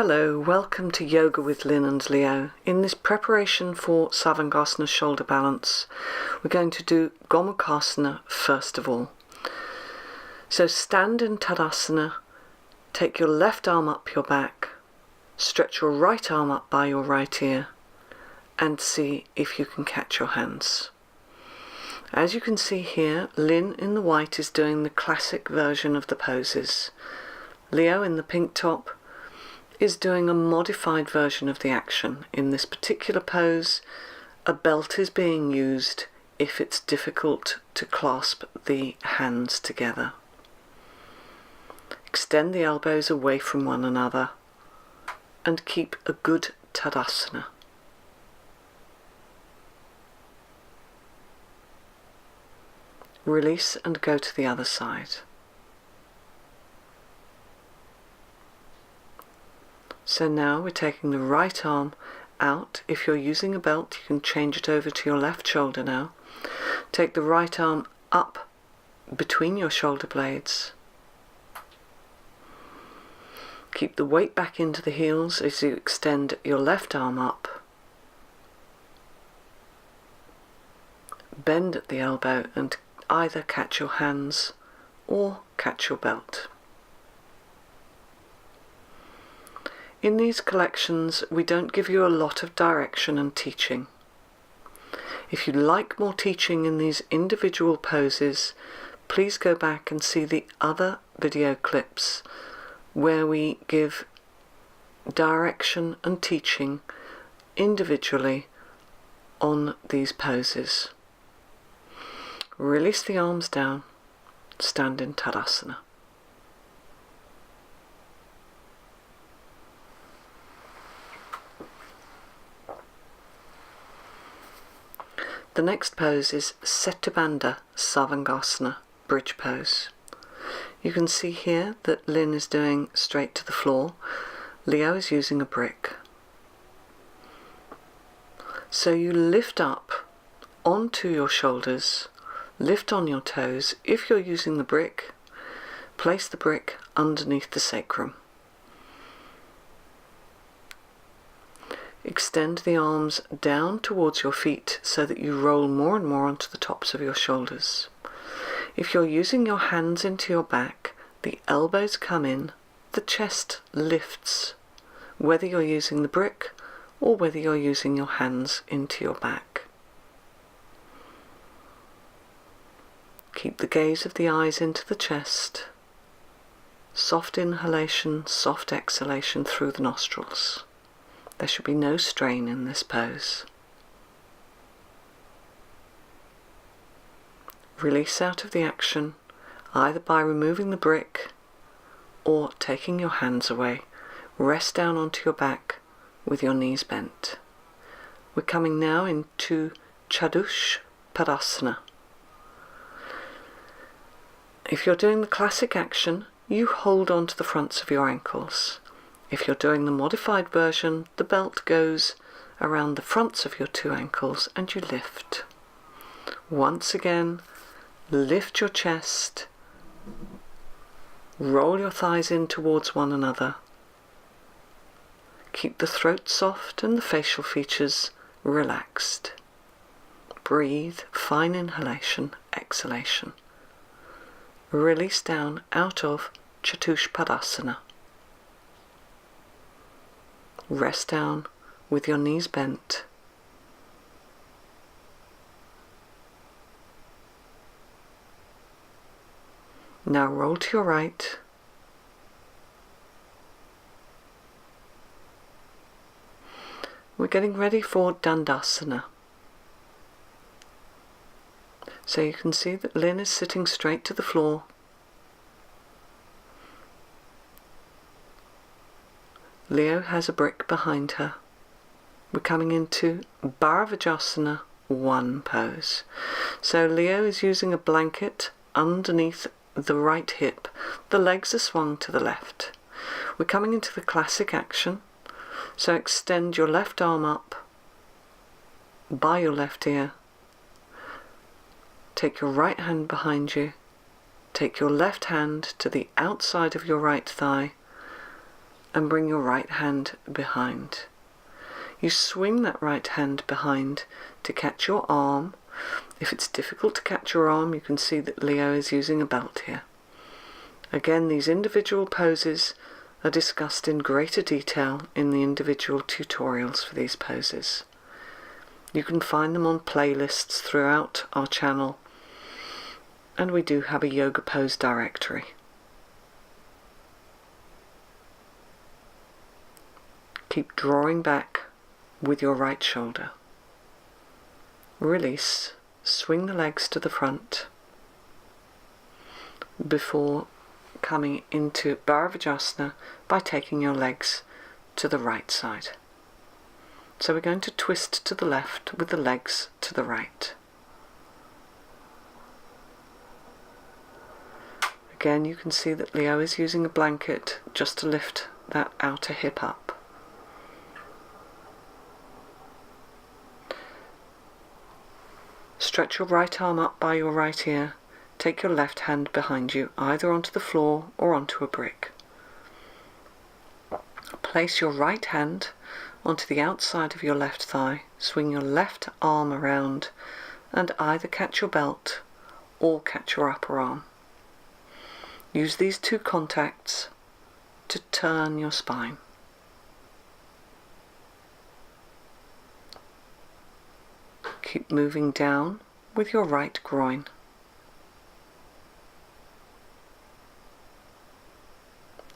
Hello, welcome to Yoga with Lynn and Leo. In this preparation for Sarvangasana shoulder balance, we're going to do Gomukhasana first of all. So stand in Tadasana, take your left arm up your back, stretch your right arm up by your right ear, and see if you can catch your hands. As you can see here, Lynn in the white is doing the classic version of the poses. Leo in the pink top is doing a modified version of the action. In this particular pose, a belt is being used if it's difficult to clasp the hands together. Extend the elbows away from one another and keep a good Tadasana. Release and go to the other side. So now we're taking the right arm out. If you're using a belt, you can change it over to your left shoulder now. Take the right arm up between your shoulder blades. Keep the weight back into the heels as you extend your left arm up. Bend at the elbow and either catch your hands or catch your belt. In these collections, we don't give you a lot of direction and teaching. If you'd like more teaching in these individual poses, please go back and see the other video clips where we give direction and teaching individually on these poses. Release the arms down, stand in Tadasana. The next pose is Setu Bandha Sarvangasana bridge pose. You can see here that Lynn is doing straight to the floor. Leo is using a brick. So you lift up onto your shoulders, lift on your toes. If you're using the brick, place the brick underneath the sacrum. Extend the arms down towards your feet so that you roll more and more onto the tops of your shoulders. If you're using your hands into your back, the elbows come in, the chest lifts, whether you're using the brick or whether you're using your hands into your back. Keep the gaze of the eyes into the chest. Soft inhalation, soft exhalation through the nostrils. There should be no strain in this pose. Release out of the action, either by removing the brick or taking your hands away. Rest down onto your back with your knees bent. We're coming now into Chatushpadasana. If you're doing the classic action, you hold on to the fronts of your ankles. If you're doing the modified version, the belt goes around the fronts of your two ankles and you lift. Once again, lift your chest, roll your thighs in towards one another. Keep the throat soft and the facial features relaxed. Breathe, fine inhalation, exhalation. Release down out of Chatushpadasana. Rest down with your knees bent. Now roll to your right. We're getting ready for Dandasana. So you can see that Lynn is sitting straight to the floor. Leo has a brick behind her. We're coming into Bharadvajasana I pose. So Leo is using a blanket underneath the right hip. The legs are swung to the left. We're coming into the classic action. So extend your left arm up by your left ear. Take your right hand behind you. Take your left hand to the outside of your right thigh and bring your right hand behind. You swing that right hand behind to catch your arm. If it's difficult to catch your arm, you can see that Leo is using a belt here. Again, these individual poses are discussed in greater detail in the individual tutorials for these poses. You can find them on playlists throughout our channel, and we do have a yoga pose directory. Keep drawing back with your right shoulder. Release, swing the legs to the front before coming into Bharadvajasana by taking your legs to the right side. So we're going to twist to the left with the legs to the right. Again, you can see that Leo is using a blanket just to lift that outer hip up. Stretch your right arm up by your right ear. Take your left hand behind you, either onto the floor or onto a brick. Place your right hand onto the outside of your left thigh. Swing your left arm around and either catch your belt or catch your upper arm. Use these two contacts to turn your spine. Keep moving down with your right groin.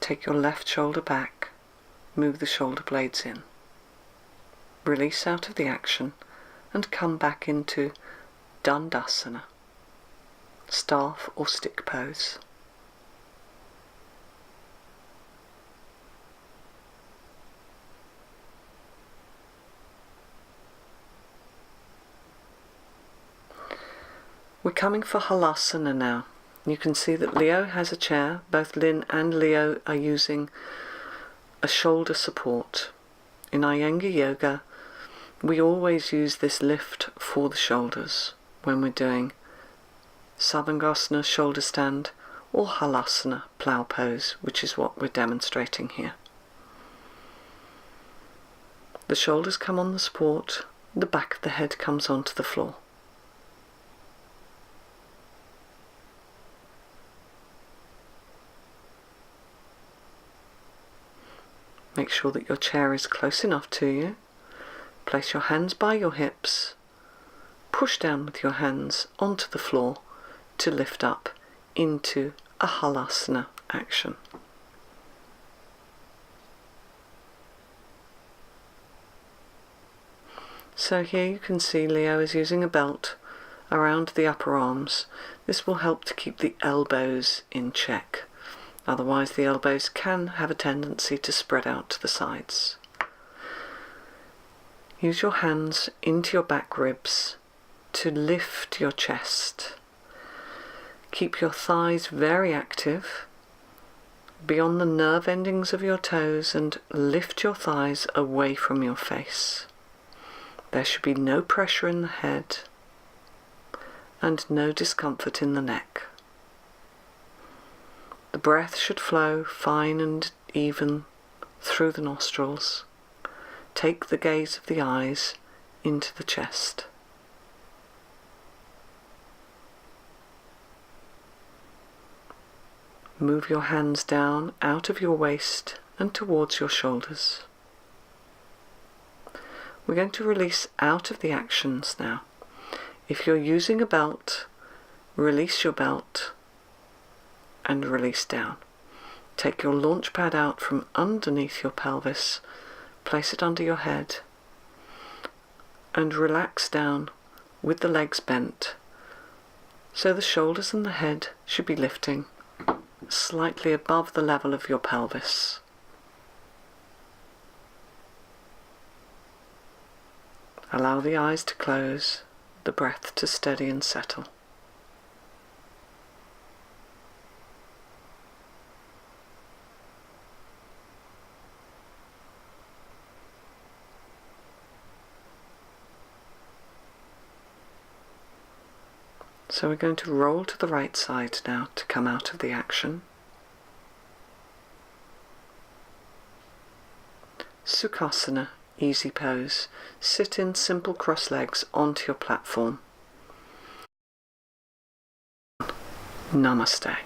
Take your left shoulder back, move the shoulder blades in. Release out of the action and come back into Dandasana, staff or stick pose. We're coming for Halasana now. You can see that Leo has a chair. Both Lynn and Leo are using a shoulder support. In Iyengar Yoga, we always use this lift for the shoulders when we're doing Sarvangasana shoulder stand or Halasana plow pose, which is what we're demonstrating here. The shoulders come on the support, the back of the head comes onto the floor. Make sure that your chair is close enough to you. Place your hands by your hips. Push down with your hands onto the floor to lift up into a Halasana action. So here you can see Leo is using a belt around the upper arms. This will help to keep the elbows in check. Otherwise the elbows can have a tendency to spread out to the sides. Use your hands into your back ribs to lift your chest. Keep your thighs very active. Be on the nerve endings of your toes and lift your thighs away from your face. There should be no pressure in the head and no discomfort in the neck. The breath should flow fine and even through the nostrils. Take the gaze of the eyes into the chest. Move your hands down out of your waist and towards your shoulders. We're going to release out of the actions now. If you're using a belt, release your belt and release down. Take your launch pad out from underneath your pelvis, place it under your head, and relax down with the legs bent. So the shoulders and the head should be lifting slightly above the level of your pelvis. Allow the eyes to close, the breath to steady and settle. So we're going to roll to the right side now to come out of the action. Sukhasana, easy pose. Sit in simple cross legs onto your platform. Namaste.